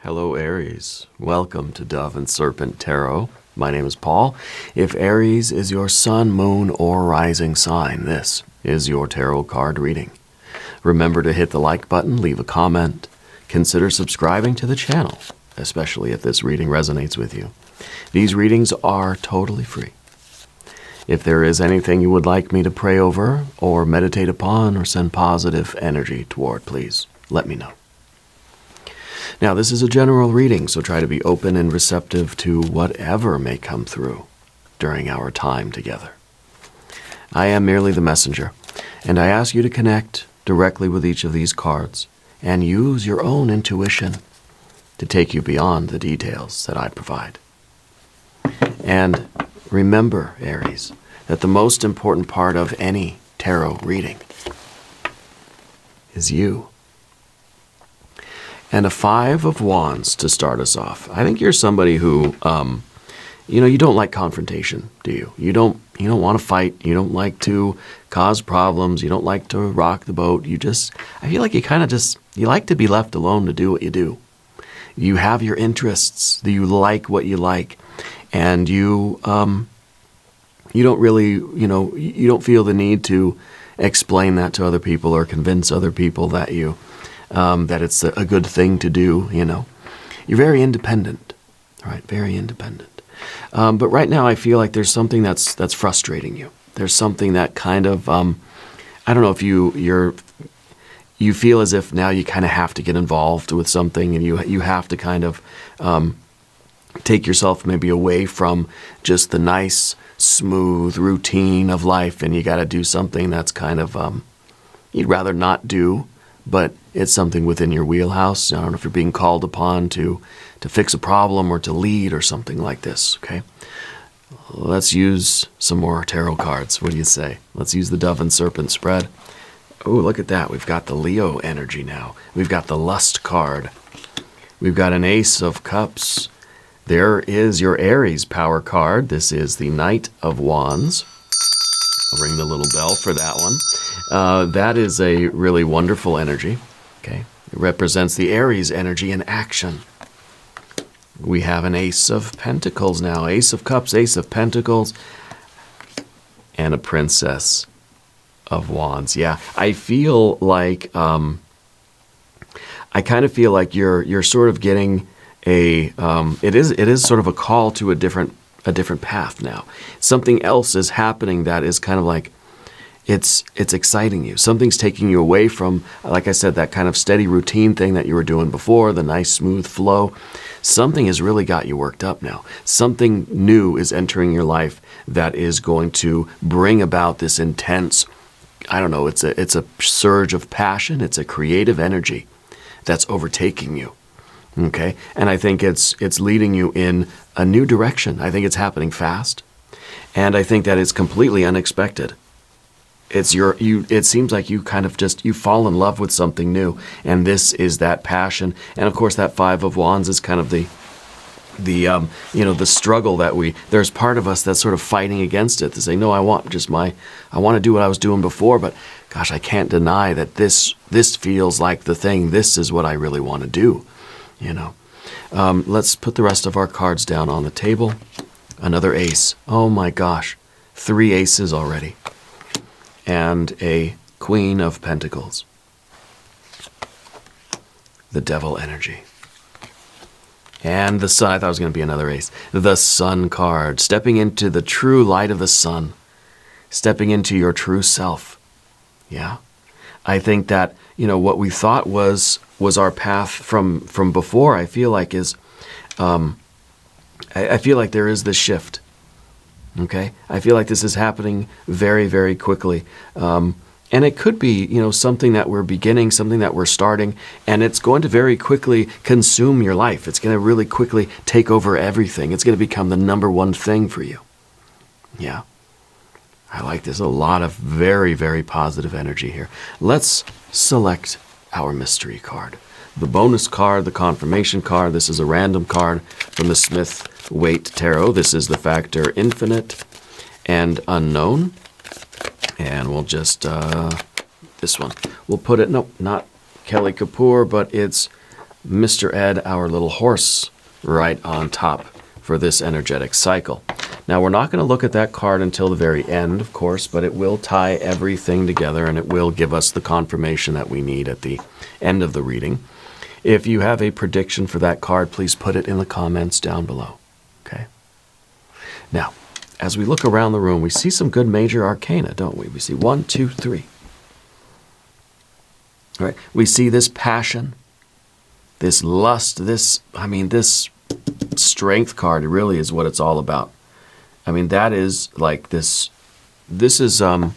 Hello, Aries. Welcome to Dove and Serpent Tarot. My name is Paul. If Aries is your sun, moon, or rising sign, this is your tarot card reading. Remember to hit the like button, leave a comment, consider subscribing to the channel, especially if this reading resonates with you. These readings are totally free. If there is anything you would like me to pray over or meditate upon or send positive energy toward, please let me know. Now, this is a general reading, so try to be open and receptive to whatever may come through during our time together. I am merely the messenger, and I ask you to connect directly with each of these cards and use your own intuition to take you beyond the details that I provide. And remember, Aries, that the most important part of any tarot reading is you. And a 5 of Wands to start us off. I think you're somebody who, you don't like confrontation, do you? You don't want to fight. You don't like to cause problems. You don't like to rock the boat. I feel like you like to be left alone to do what you do. You have your interests. You like what you like. And you don't really, you don't feel the need to explain that to other people or convince other people that that it's a good thing to do, You're very independent, right? Very independent. But right now I feel like there's something that's frustrating you. There's something that kind of, I don't know if you feel as if now you kind of have to get involved with something and you have to kind of take yourself maybe away from just the nice, smooth routine of life, and you got to do something that's kind of, you'd rather not do, but it's something within your wheelhouse. I don't know if you're being called upon to fix a problem or to lead or something like this, okay? Let's use some more tarot cards. What do you say? Let's use the Dove and Serpent spread. Oh, look at that. We've got the Leo energy now. We've got the Lust card. We've got an Ace of Cups. There is your Aries power card. This is the Knight of Wands. I'll ring the little bell for that one. That is a really wonderful energy. Okay, it represents the Aries energy in action. We have an Ace of Pentacles now. Ace of Cups, Ace of Pentacles, and a Princess of Wands. Yeah, I feel like I kind of feel like you're sort of getting a it is sort of a call to a different path now. Something else is happening that is kind of like it's exciting you. Something's taking you away from, like I said, that kind of steady routine thing that you were doing before, the nice smooth flow. Something has really got you worked up now. Something new is entering your life that is going to bring about this intense, I don't know, it's a surge of passion, it's a creative energy that's overtaking you. Okay, and I think it's leading you in a new direction. I think it's happening fast, and I think that it's completely unexpected. It seems like you kind of you fall in love with something new, and this is that passion. And of course, that 5 of Wands is kind of the struggle that there's part of us that's sort of fighting against it to say, no, I want to do what I was doing before, but gosh, I can't deny that this feels like the thing. This is what I really want to do. Let's put the rest of our cards down on the table. Another ace. Oh my gosh. 3 aces already. And a Queen of Pentacles. The Devil energy. And the Sun. I thought it was going to be another ace. The Sun card. Stepping into the true light of the sun. Stepping into your true self. Yeah. I think that, what we thought was our path from before, I feel like is, I feel like there is this shift. Okay, I feel like this is happening very, very quickly, and it could be, something that we're beginning, something that we're starting, and it's going to very quickly consume your life. It's going to really quickly take over everything. It's going to become the number one thing for you. Yeah. I like this. A lot of very, very positive energy here. Let's select our mystery card. The bonus card, the confirmation card. This is a random card from the Smith-Waite Tarot. This is the factor infinite and unknown. And we'll just, this one. We'll put it, nope, not Kelly Kapoor, but it's Mr. Ed, our little horse, right on top for this energetic cycle. Now, we're not going to look at that card until the very end, of course, but it will tie everything together and it will give us the confirmation that we need at the end of the reading. If you have a prediction for that card, please put it in the comments down below. Okay? Now, as we look around the room, we see some good major arcana, don't we? We see 1, 2, 3. All right? We see this passion, this lust, this strength card really is what it's all about. I mean, that is like this is an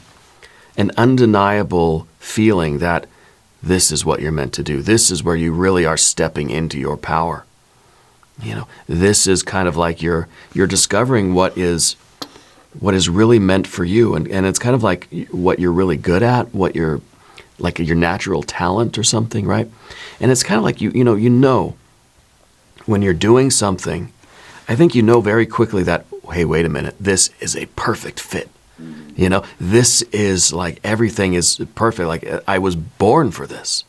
undeniable feeling that this is what you're meant to do. This is where you really are stepping into your power. You know, this is kind of like you're discovering what is really meant for you. And it's kind of like what you're really good at, what you're like your natural talent or something, right? And it's kind of like you know when you're doing something, I think you know very quickly that, hey, wait a minute, this is a perfect fit. You know, this is like everything is perfect. Like I was born for this.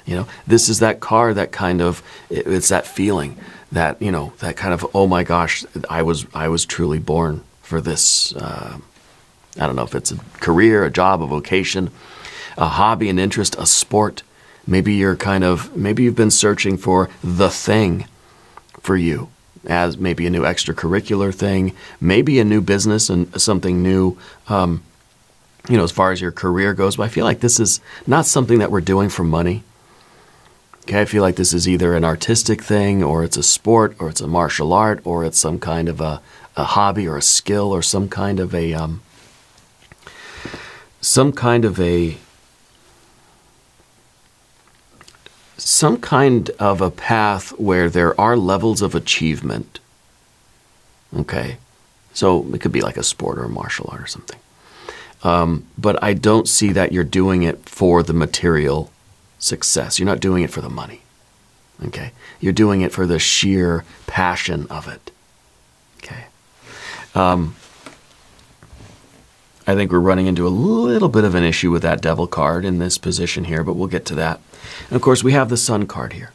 You know, this is that car that kind of, it's that feeling that, you know, that kind of, oh my gosh, I was truly born for this. I don't know if it's a career, a job, a vocation, a hobby, an interest, a sport. Maybe you've been searching for the thing for you, as maybe a new extracurricular thing, maybe a new business and something new, as far as your career goes. But I feel like this is not something that we're doing for money. Okay, I feel like this is either an artistic thing, or it's a sport, or it's a martial art, or it's some kind of a hobby or a skill, or some kind of a path where there are levels of achievement. Okay, so it could be like a sport or a martial art or something. But I don't see that you're doing it for the material success. You're not doing it for the money. Okay, you're doing it for the sheer passion of it. Okay. I think we're running into a little bit of an issue with that devil card in this position here, but we'll get to that. And of course, we have the sun card here.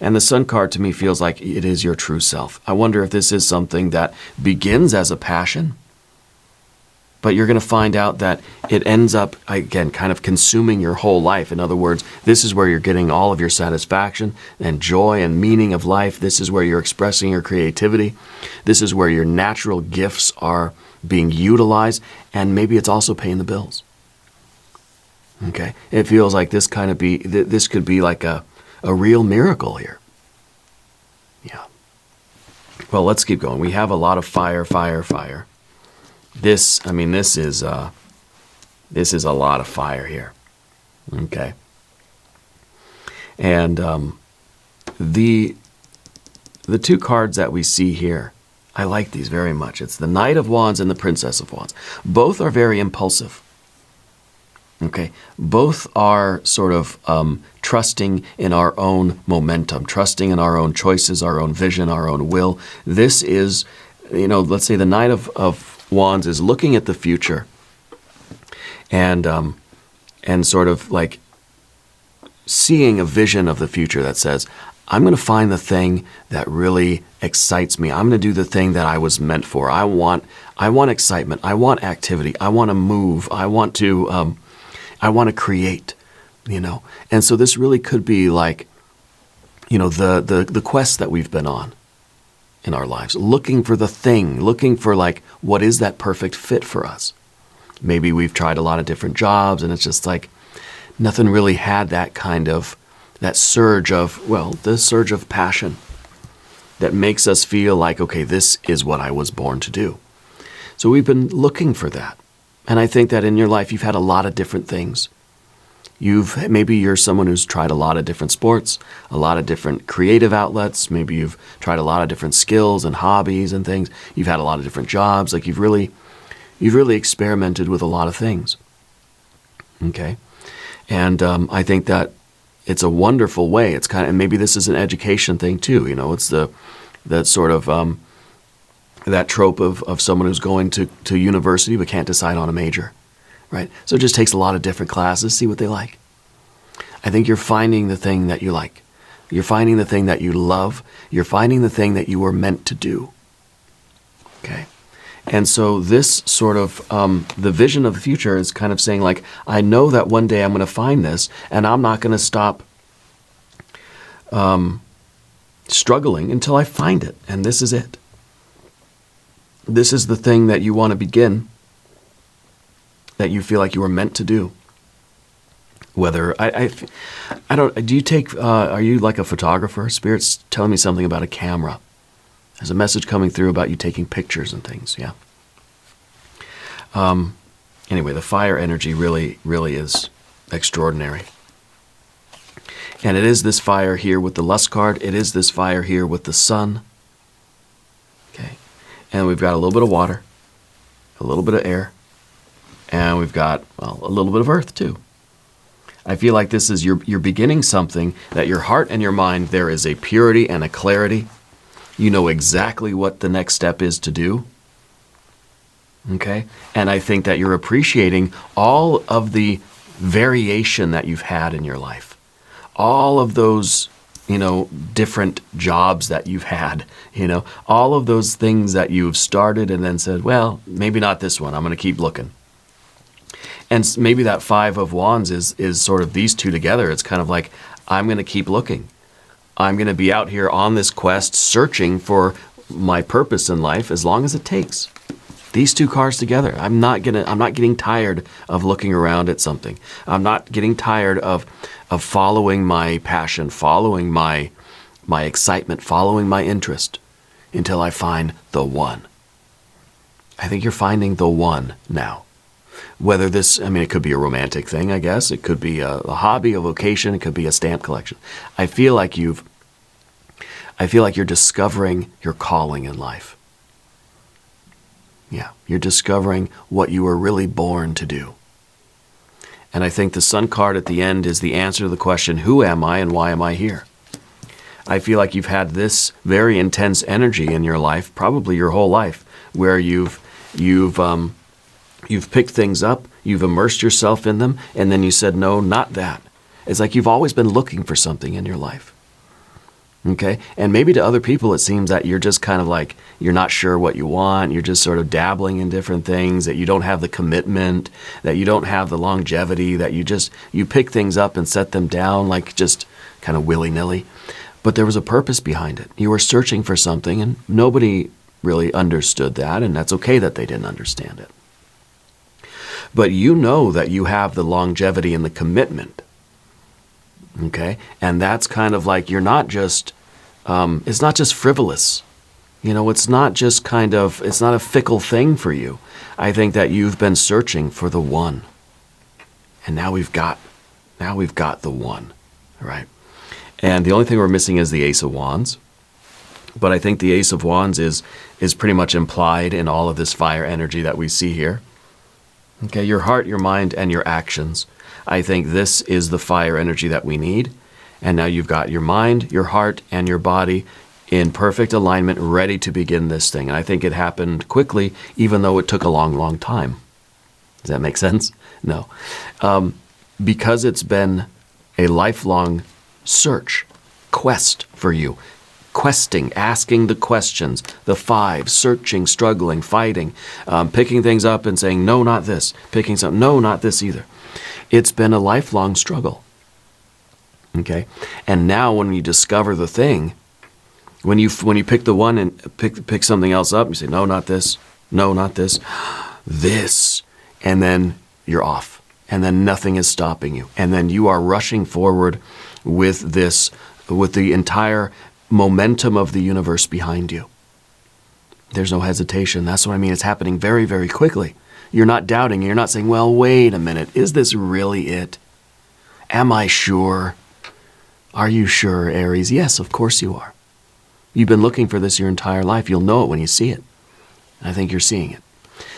And the sun card to me feels like it is your true self. I wonder if this is something that begins as a passion, but you're going to find out that it ends up, again, kind of consuming your whole life. In other words, this is where you're getting all of your satisfaction and joy and meaning of life. This is where you're expressing your creativity. This is where your natural gifts are being utilized, and maybe it's also paying the bills. Okay, it feels like this could be like a real miracle here. Yeah. Well, let's keep going. We have a lot of fire. This is a lot of fire here. Okay. And the two cards that we see here, I like these very much. It's the Knight of Wands and the Princess of Wands. Both are very impulsive. Okay, both are sort of trusting in our own momentum, trusting in our own choices, our own vision, our own will. This is, let's say the Knight of Wands is looking at the future and sort of like seeing a vision of the future that says, I'm going to find the thing that really excites me. I'm going to do the thing that I was meant for. I want excitement. I want activity. I want to move. I want to create, And so this really could be like, the quest that we've been on in our lives, looking for the thing, looking for like, what is that perfect fit for us? Maybe we've tried a lot of different jobs and it's just like, nothing really had that kind of, that surge of passion that makes us feel like, okay, this is what I was born to do. So we've been looking for that. And I think that in your life, you've had a lot of different things. Maybe you're someone who's tried a lot of different sports, a lot of different creative outlets. Maybe you've tried a lot of different skills and hobbies and things. You've had a lot of different jobs. Like you've really experimented with a lot of things. Okay. And I think that it's a wonderful way. It's and maybe this is an education thing too. It's that sort of, that trope of someone who's going to university but can't decide on a major, right? So it just takes a lot of different classes, see what they like. I think you're finding the thing that you like. You're finding the thing that you love. You're finding the thing that you were meant to do. Okay? And so this sort of, the vision of the future is kind of saying like, I know that one day I'm going to find this, and I'm not going to stop struggling until I find it. And this is it. This is the thing that you want to begin, that you feel like you were meant to do. Whether, I don't, do you take, are you like a photographer? Spirit's telling me something about a camera. There's a message coming through about you taking pictures and things, yeah. Anyway, the fire energy really, really is extraordinary. And it is this fire here with the lust card. It is this fire here with the sun. Okay. And we've got a little bit of water, a little bit of air, and we've got, well, a little bit of earth too. I feel like this is, you're beginning something that your heart and your mind, there is a purity and a clarity. You know exactly what the next step is to do. Okay? And I think that you're appreciating all of the variation that you've had in your life. All of those, different jobs that you've had, all of those things that you've started and then said, well, maybe not this one. I'm going to keep looking. And maybe that Five of Wands is sort of these two together. It's kind of like, I'm going to keep looking. I'm going to be out here on this quest searching for my purpose in life as long as it takes. These two cards together. I'm not getting tired of looking around at something. I'm not getting tired of following my passion, following my excitement, following my interest until I find the one. I think you're finding the one now. Whether this, it could be a romantic thing, I guess. It could be a hobby, a vocation. It could be a stamp collection. I feel like you're discovering your calling in life. Yeah, you're discovering what you were really born to do. And I think the Sun card at the end is the answer to the question, who am I and why am I here? I feel like you've had this very intense energy in your life, probably your whole life, where you've picked things up, you've immersed yourself in them, and then you said, no, not that. It's like you've always been looking for something in your life. Okay? And maybe to other people it seems that you're just kind of like, you're not sure what you want, you're just sort of dabbling in different things, that you don't have the commitment, that you don't have the longevity, that you pick things up and set them down like just kind of willy-nilly. But there was a purpose behind it. You were searching for something and nobody really understood that, and that's okay that they didn't understand it. But you know that you have the longevity and the commitment. Okay? And that's kind of like, you're not just, it's not just frivolous. It's not just it's not a fickle thing for you. I think that you've been searching for the one. And now we've got the one, right? And the only thing we're missing is the Ace of Wands. But I think the Ace of Wands is pretty much implied in all of this fire energy that we see here. Okay, your heart, your mind, and your actions. I think this is the fire energy that we need. And now you've got your mind, your heart, and your body in perfect alignment, ready to begin this thing. And I think it happened quickly, even though it took a long, long time. Does that make sense? No. Because it's been a lifelong search, quest for you. Questing, asking the questions, the five, searching, struggling, fighting, picking things up and saying, no, not this. Picking something, no, not this either. It's been a lifelong struggle. Okay? And now when you discover the thing, when you pick the one and pick something else up, you say, no, not this. No, not this. This. And then you're off. And then nothing is stopping you. And then you are rushing forward with the entire momentum of the universe behind you. There's no hesitation. That's what I mean. It's happening very, very quickly. You're not doubting. You're not saying, well, wait a minute. Is this really it? Am I sure? Are you sure, Aries? Yes, of course you are. You've been looking for this your entire life. You'll know it when you see it. I think you're seeing it.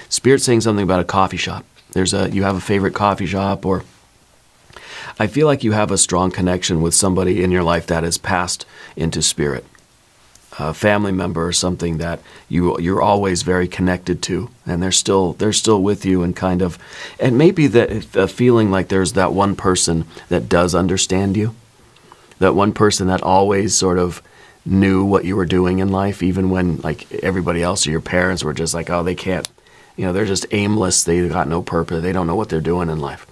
Spirit's saying something about a coffee shop. You have a favorite coffee shop, or I feel like you have a strong connection with somebody in your life that has passed into spirit. A family member or something that you're always very connected to, and they're still with you, and maybe that a feeling like there's that one person that does understand you, That one person that always sort of knew what you were doing in life, even when like everybody else or your parents were just like, oh, they can't, they're just aimless. They got no purpose. They don't know what they're doing in life.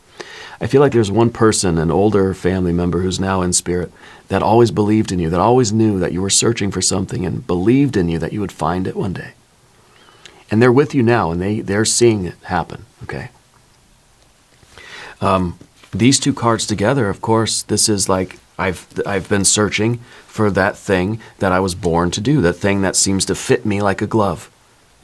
I feel like there's one person, an older family member who's now in spirit, that always believed in you, that always knew that you were searching for something and believed in you that you would find it one day. And they're with you now, and they're seeing it happen, okay? These two cards together, of course, this is like I've been searching for that thing that I was born to do, that thing that seems to fit me like a glove,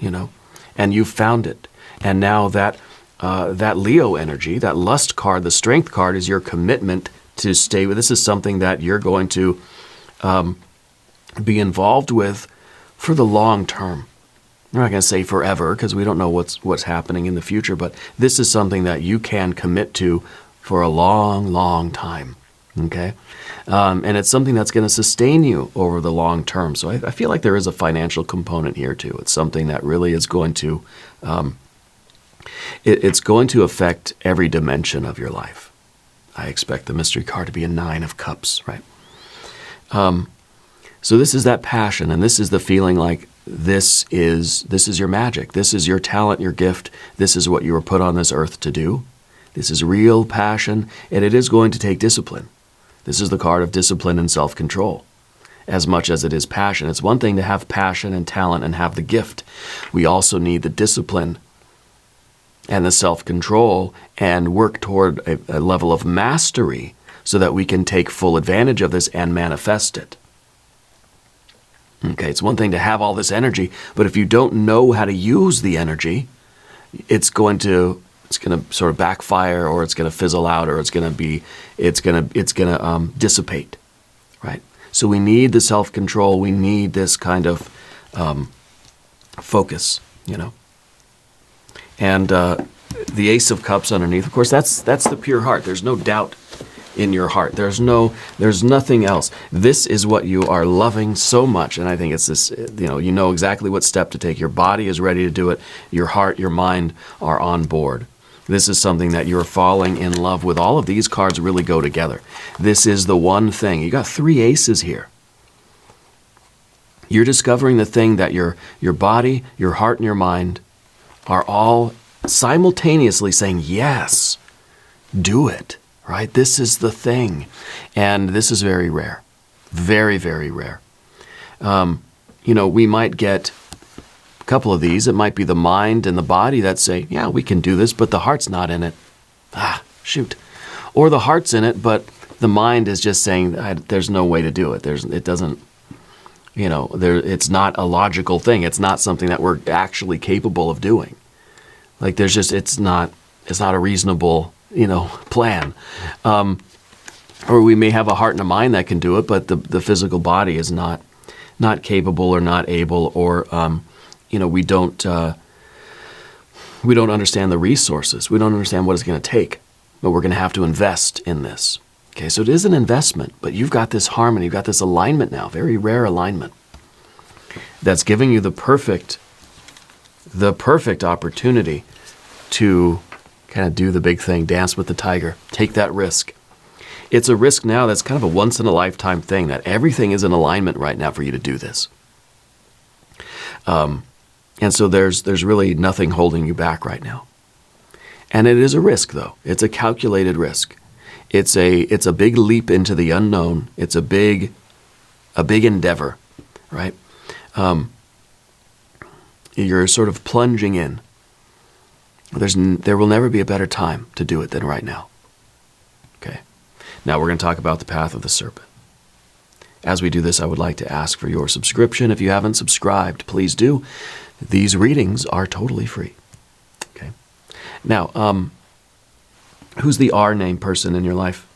and you found it. And now that Leo energy, that lust card, the strength card, is your commitment to stay with. This is something that you're going to be involved with for the long term. I'm not going to say forever because we don't know what's happening in the future, but this is something that you can commit to for a long, long time, okay? And it's something that's going to sustain you over the long term. So I feel like there is a financial component here too. It's something that really is going to, it's going to affect every dimension of your life. I expect the mystery card to be a 9 of Cups, right? So this is that passion, and this is the feeling like this is your magic. This is your talent, your gift. This is what you were put on this earth to do. This is real passion, and it is going to take discipline. This is the card of discipline and self-control, as much as it is passion. It's one thing to have passion and talent and have the gift. We also need the discipline and the self-control and work toward a level of mastery so that we can take full advantage of this and manifest it. Okay, it's one thing to have all this energy, but if you don't know how to use the energy, it's going to sort of backfire, or it's going to fizzle out, or it's going to dissipate, right? So we need the self-control. We need this kind of focus, And the Ace of Cups underneath, of course, that's the pure heart. There's no doubt in your heart. There's nothing else. This is what you are loving so much, and I think it's this, you know exactly what step to take. Your body is ready to do it. Your heart, your mind are on board. This is something that you're falling in love with. All of these cards really go together. This is the one thing. You got 3 aces here. You're discovering the thing that your body, your heart, and your mind are all simultaneously saying, yes, do it. Right? This is the thing. And this is very rare. Very, very rare. We might get a couple of these. It might be the mind and the body that say, yeah, we can do this, but the heart's not in it. Shoot. Or the heart's in it, but the mind is just saying, there's no way to do it. It doesn't, it's not a logical thing. It's not something that we're actually capable of doing. Like it's not a reasonable plan. Or we may have a heart and a mind that can do it, but the physical body is not capable or not able, or we don't understand the resources. We don't understand what it's going to take, but we're going to have to invest in this. Okay, so it is an investment, but you've got this harmony, you've got this alignment now, very rare alignment, that's giving you the perfect opportunity to kind of do the big thing, dance with the tiger, take that risk. It's a risk now that's kind of a once-in-a-lifetime thing, that everything is in alignment right now for you to do this. And so there's really nothing holding you back right now. And it is a risk, though. It's a calculated risk. It's a big leap into the unknown. It's a big endeavor, right? You're sort of plunging in. There will never be a better time to do it than right now. Okay. Now we're going to talk about the path of the serpent. As we do this, I would like to ask for your subscription. If you haven't subscribed, please do. These readings are totally free. Okay. Now, who's the R name person in your life?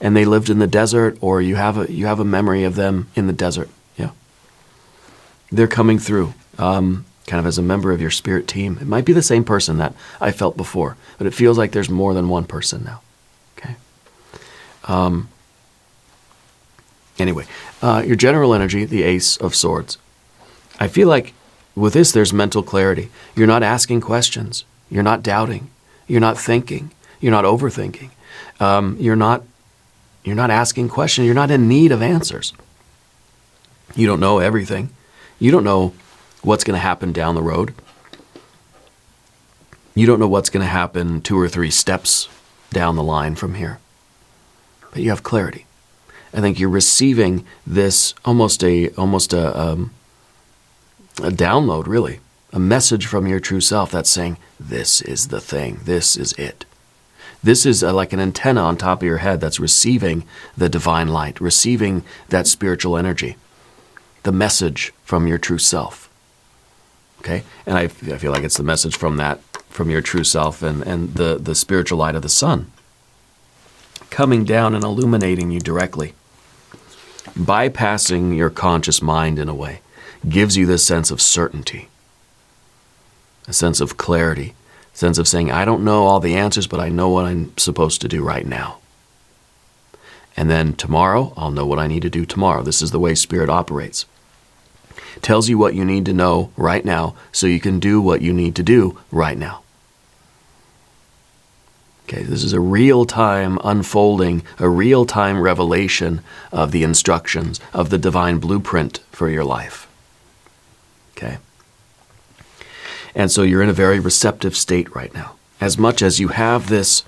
And they lived in the desert, or you have a memory of them in the desert. Yeah. They're coming through. Kind of as a member of your spirit team. It might be the same person that I felt before, but it feels like there's more than one person now. Okay. Anyway, your general energy, the Ace of Swords. I feel like with this, there's mental clarity. You're not asking questions. You're not doubting. You're not thinking. You're not overthinking. You're not You're not asking questions. You're not in need of answers. You don't know everything. You don't know what's going to happen down the road. You don't know what's going to happen 2 or 3 steps down the line from here. But you have clarity. I think you're receiving this almost a download, really. A message from your true self that's saying, this is the thing. This is it. This is like an antenna on top of your head that's receiving the divine light, receiving that spiritual energy, the message from your true self. Okay? And I feel like it's the message from your true self and the spiritual light of the sun coming down and illuminating you directly, bypassing your conscious mind in a way, gives you this sense of certainty, a sense of clarity, a sense of saying, I don't know all the answers, but I know what I'm supposed to do right now. And then tomorrow, I'll know what I need to do tomorrow. This is the way Spirit operates. Tells you what you need to know right now so you can do what you need to do right now. Okay, this is a real-time unfolding, a real-time revelation of the instructions, of the divine blueprint for your life. Okay? And so you're in a very receptive state right now. As much as you have this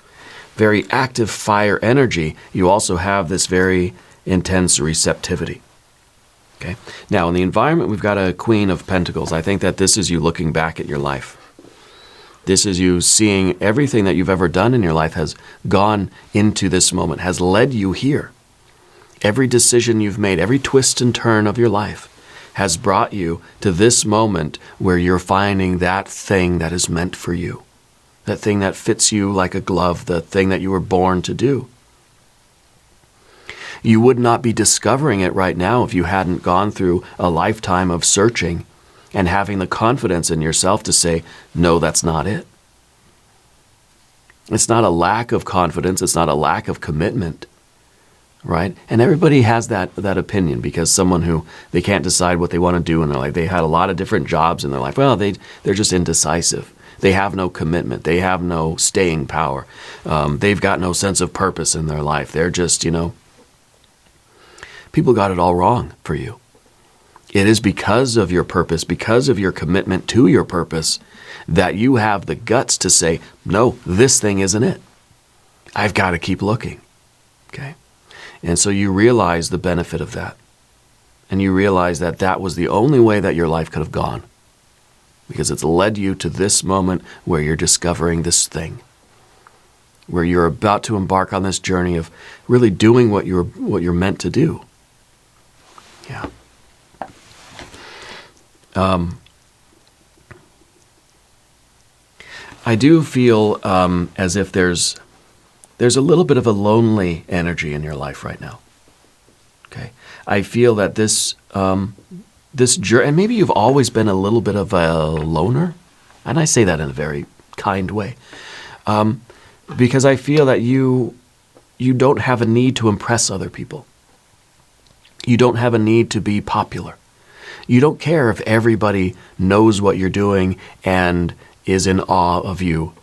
very active fire energy, you also have this very intense receptivity. Okay? Now, in the environment, we've got a Queen of Pentacles. I think that this is you looking back at your life. This is you seeing everything that you've ever done in your life has gone into this moment, has led you here. Every decision you've made, every twist and turn of your life has brought you to this moment where you're finding that thing that is meant for you, that thing that fits you like a glove, the thing that you were born to do. You would not be discovering it right now if you hadn't gone through a lifetime of searching and having the confidence in yourself to say, no, that's not it. It's not a lack of confidence. It's not a lack of commitment, right? And everybody has that opinion because someone who they can't decide what they want to do in their life. They had a lot of different jobs in their life. Well, they're just indecisive. They have no commitment. They have no staying power. They've got no sense of purpose in their life. They're just, people got it all wrong for you. It is because of your purpose, because of your commitment to your purpose, that you have the guts to say, no, this thing isn't it. I've got to keep looking. Okay? And so you realize the benefit of that. And you realize that that was the only way that your life could have gone. Because it's led you to this moment where you're discovering this thing. Where you're about to embark on this journey of really doing what you're meant to do. Yeah. I do feel as if there's a little bit of a lonely energy in your life right now. Okay, I feel that this journey, and maybe you've always been a little bit of a loner, and I say that in a very kind way, because I feel that you don't have a need to impress other people. You don't have a need to be popular. You don't care if everybody knows what you're doing and is in awe of you,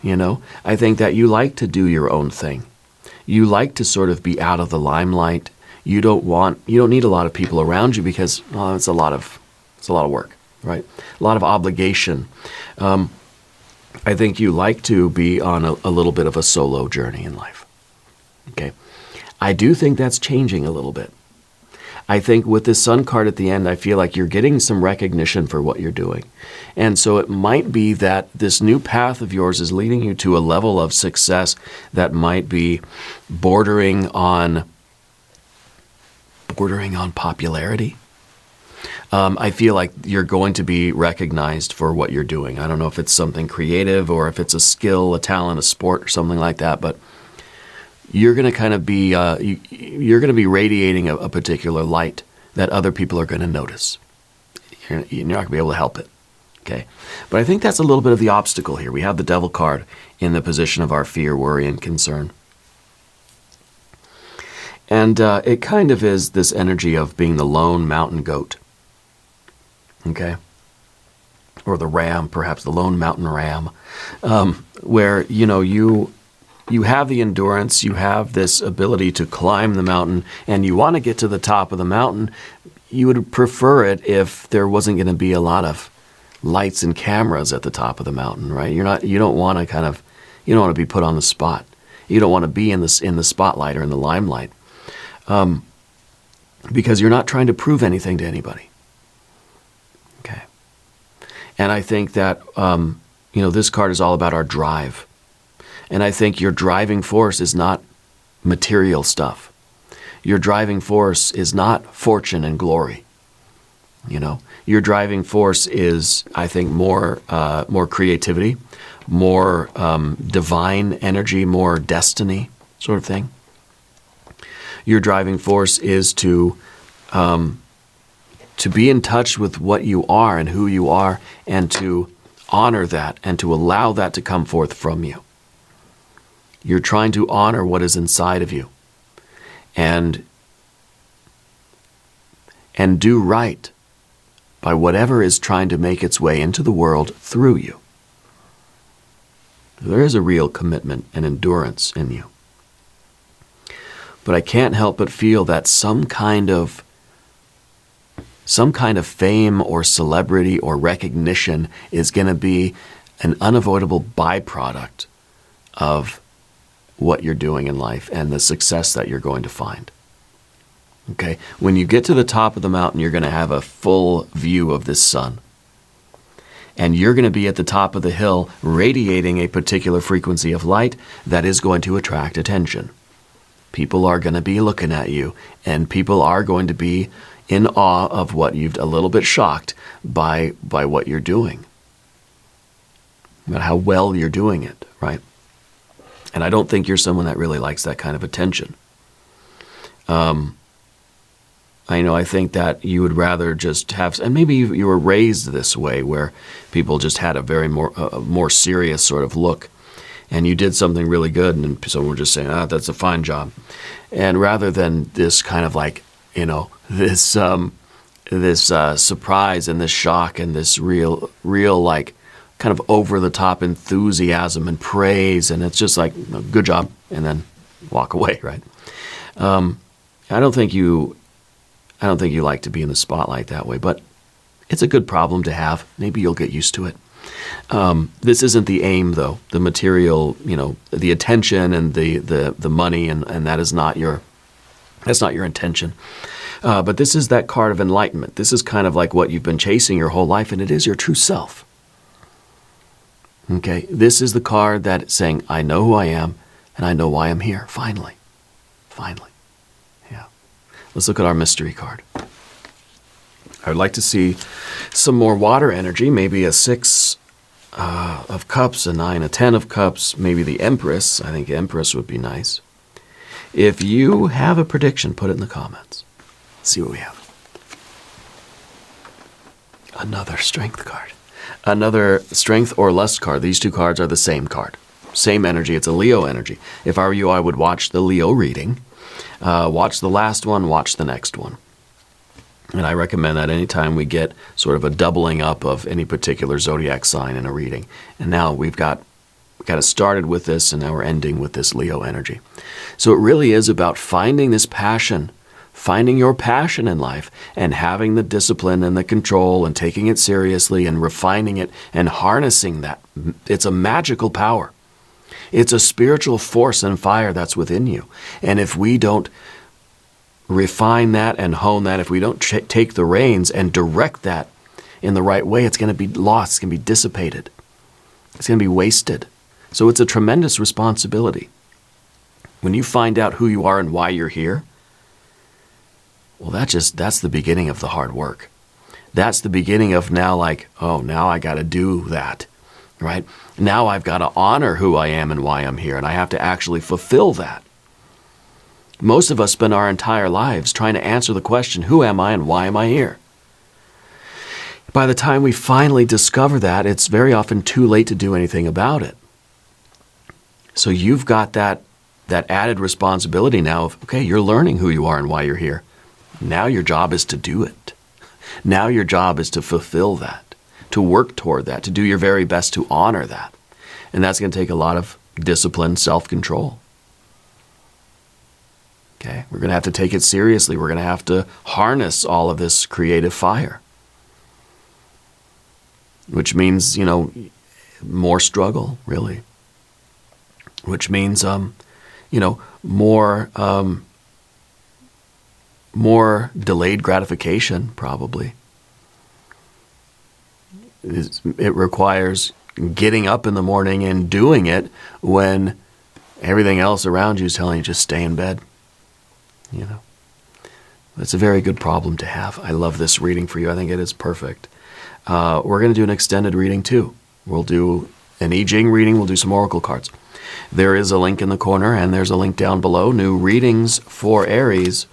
I think that you like to do your own thing. You like to sort of be out of the limelight. You don't need a lot of people around you because it's a lot of work, right? A lot of obligation. I think you like to be on a little bit of a solo journey in life. Okay. I do think that's changing a little bit. I think with this Sun card at the end, I feel like you're getting some recognition for what you're doing. And so it might be that this new path of yours is leading you to a level of success that might be bordering on popularity. I feel like you're going to be recognized for what you're doing. I don't know if it's something creative or if it's a skill, a talent, a sport, or something like that, but you're going to kind of be you're going to be radiating a particular light that other people are going to notice. You're not going to be able to help it. Okay, but I think that's a little bit of the obstacle here. We have the Devil card in the position of our fear, worry, and concern. And it kind of is this energy of being the lone mountain goat. Okay, or the ram, perhaps the lone mountain ram, where you you have the endurance, you have this ability to climb the mountain, and you want to get to the top of the mountain. You would prefer it if there wasn't going to be a lot of lights and cameras at the top of the mountain, right? You don't want to be put on the spot. You don't want to be in the spotlight or in the limelight, because you're not trying to prove anything to anybody. Okay. And I think that this card is all about our drive. And I think your driving force is not material stuff. Your driving force is not fortune and glory. Your driving force is, I think, more creativity, more divine energy, more destiny sort of thing. Your driving force is to be in touch with what you are and who you are, and to honor that and to allow that to come forth from you. You're trying to honor what is inside of you and do right by whatever is trying to make its way into the world through you. There is a real commitment and endurance in you. But I can't help but feel that some kind of fame or celebrity or recognition is going to be an unavoidable byproduct of what you're doing in life and the success that you're going to find. Okay? When you get to the top of the mountain, you're going to have a full view of this sun. And you're going to be at the top of the hill radiating a particular frequency of light that is going to attract attention. People are going to be looking at you, and people are going to be in awe of what you've, a little bit shocked by what you're doing, about how well you're doing it, right? And I don't think you're someone that really likes that kind of attention. I think that you would rather just have, and maybe you were raised this way, where people just had a very more serious sort of look, and you did something really good, and someone were just saying, that's a fine job. And rather than this kind of like, this surprise and this shock and this real like kind of over the top enthusiasm and praise, and it's just like, good job, and then walk away, right? I don't think you like to be in the spotlight that way, but it's a good problem to have. Maybe you'll get used to it. This isn't the aim, though. The material, the attention and the money, and that's not your intention. But this is that card of enlightenment. This is kind of like what you've been chasing your whole life, and it is your true self. Okay, this is the card that's saying, I know who I am, and I know why I'm here. Finally. Yeah. Let's look at our mystery card. I would like to see some more water energy, maybe a 6 of cups, a 9, a 10 of cups, maybe the Empress. I think Empress would be nice. If you have a prediction, put it in the comments. Let's see what we have. Another strength card. Another strength or lust card. These two cards are the same card. Same energy. It's a Leo energy. If I were you, I would watch the Leo reading. Watch the last one, watch the next one. And I recommend that anytime we get sort of a doubling up of any particular zodiac sign in a reading. And now we've got started with this, and now we're ending with this Leo energy. So it really is about finding this passion, finding your passion in life, and having the discipline and the control and taking it seriously and refining it and harnessing that. It's a magical power. It's a spiritual force and fire that's within you. And if we don't refine that and hone that, if we don't take the reins and direct that in the right way, it's going to be lost. It's going to be dissipated. It's going to be wasted. So it's a tremendous responsibility. When you find out who you are and why you're here, well, that's the beginning of the hard work. That's the beginning of now I got to do that, right? Now I've got to honor who I am and why I'm here, and I have to actually fulfill that. Most of us spend our entire lives trying to answer the question, who am I and why am I here? By the time we finally discover that, it's very often too late to do anything about it. So you've got that added responsibility now of, okay, you're learning who you are and why you're here. Now your job is to do it. Now your job is to fulfill that, to work toward that, to do your very best to honor that. And that's going to take a lot of discipline, self-control. Okay, we're going to have to take it seriously. We're going to have to harness all of this creative fire, which means, more struggle, really. Which means, more delayed gratification, probably. It requires getting up in the morning and doing it when everything else around you is telling you just stay in bed. That's a very good problem to have. I love this reading for you. I think it is perfect. We're going to do an extended reading too. We'll do an Jing reading. We'll do some oracle cards. There is a link in the corner, and there's a link down below. New readings for Aries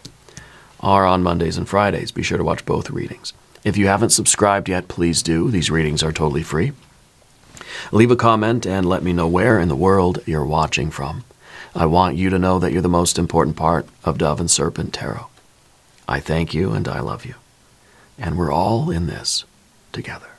are on Mondays and Fridays. Be sure to watch both readings. If you haven't subscribed yet, please do. These readings are totally free. Leave a comment and let me know where in the world you're watching from. I want you to know that you're the most important part of Dove and Serpent Tarot. I thank you and I love you. And we're all in this together.